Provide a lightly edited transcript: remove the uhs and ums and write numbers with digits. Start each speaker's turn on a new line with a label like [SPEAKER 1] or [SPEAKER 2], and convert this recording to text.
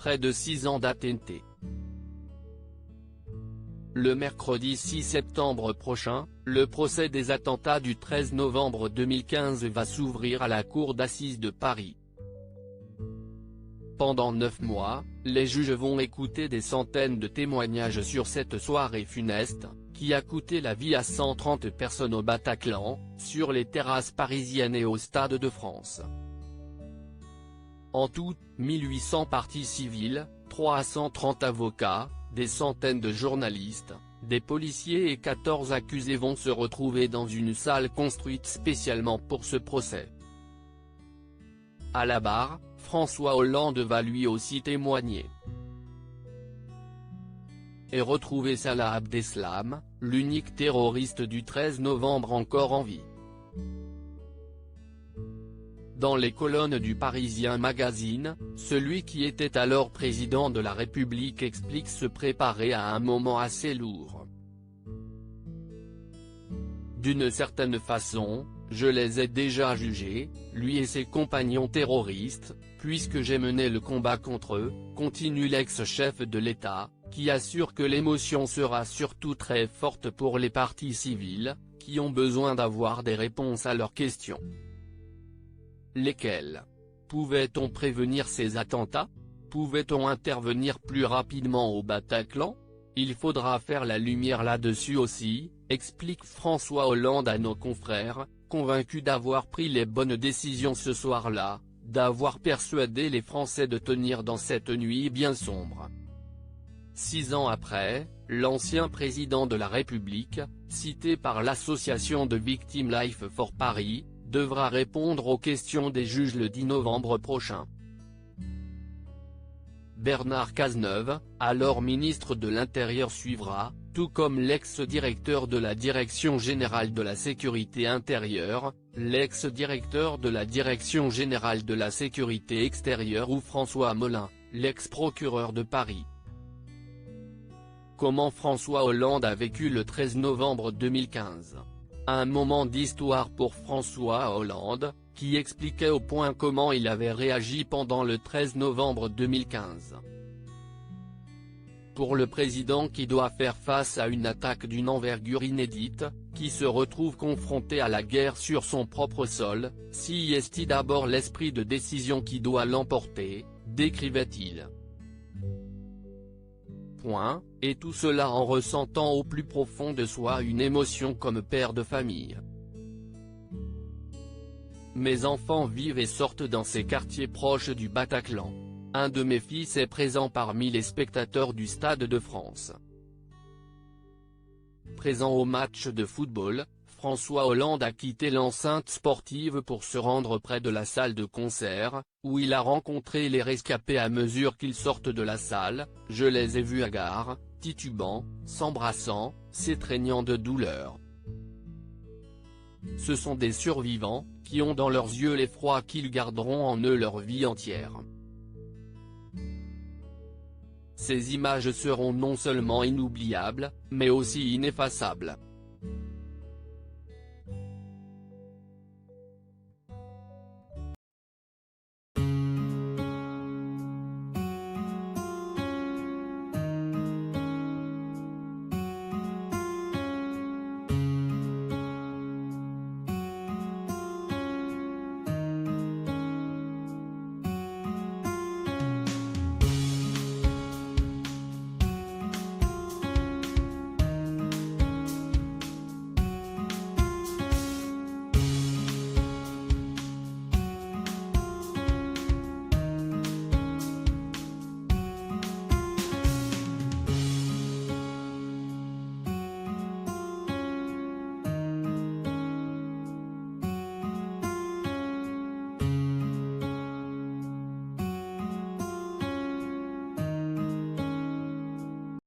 [SPEAKER 1] près de 6 ans d'attentat. Le mercredi 6 septembre prochain, le procès des attentats du 13 novembre 2015 va s'ouvrir à la cour d'assises de Paris. Pendant 9 mois, les juges vont écouter des centaines de témoignages sur cette soirée funeste, qui a coûté la vie à 130 personnes au Bataclan, sur les terrasses parisiennes et au Stade de France. En tout, 1800 parties civiles, 330 avocats, des centaines de journalistes, des policiers et 14 accusés vont se retrouver dans une salle construite spécialement pour ce procès. À la barre, François Hollande va lui aussi témoigner. Et retrouver Salah Abdeslam, l'unique terroriste du 13 novembre encore en vie. Dans les colonnes du Parisien Magazine, celui qui était alors président de la République explique se préparer à un moment assez lourd. D'une certaine façon, je les ai déjà jugés, lui et ses compagnons terroristes, puisque j'ai mené le combat contre eux, continue l'ex-chef de l'État, qui assure que l'émotion sera surtout très forte pour les parties civiles, qui ont besoin d'avoir des réponses à leurs questions. Lesquelles? Pouvait-on prévenir ces attentats? Pouvait-on intervenir plus rapidement au Bataclan? Il faudra faire la lumière là-dessus aussi, explique François Hollande à nos confrères, convaincu d'avoir pris les bonnes décisions ce soir-là, d'avoir persuadé les Français de tenir dans cette nuit bien sombre. 6 ans après, l'ancien président de la République, cité par l'association de Victim Life for Paris, devra répondre aux questions des juges le 10 novembre prochain. Bernard Cazeneuve, alors ministre de l'Intérieur suivra, tout comme l'ex-directeur de la Direction générale de la sécurité intérieure, l'ex-directeur de la Direction générale de la sécurité extérieure ou François Molins, l'ex-procureur de Paris. Comment François Hollande a vécu le 13 novembre 2015 ? Un moment d'histoire pour François Hollande, qui expliquait au point comment il avait réagi pendant le 13 novembre 2015. Pour le président qui doit faire face à une attaque d'une envergure inédite, qui se retrouve confronté à la guerre sur son propre sol, si est d'abord l'esprit de décision qui doit l'emporter, décrivait-il. Et tout cela en ressentant au plus profond de soi une émotion comme père de famille. Mes enfants vivent et sortent dans ces quartiers proches du Bataclan. Un de mes fils est présent parmi les spectateurs du Stade de France. Présent au match de football, François Hollande a quitté l'enceinte sportive pour se rendre près de la salle de concert, où il a rencontré les rescapés à mesure qu'ils sortent de la salle. Je les ai vus hagards, titubants, s'embrassant, s'étreignant de douleur. Ce sont des survivants, qui ont dans leurs yeux l'effroi qu'ils garderont en eux leur vie entière. Ces images seront non seulement inoubliables, mais aussi ineffaçables.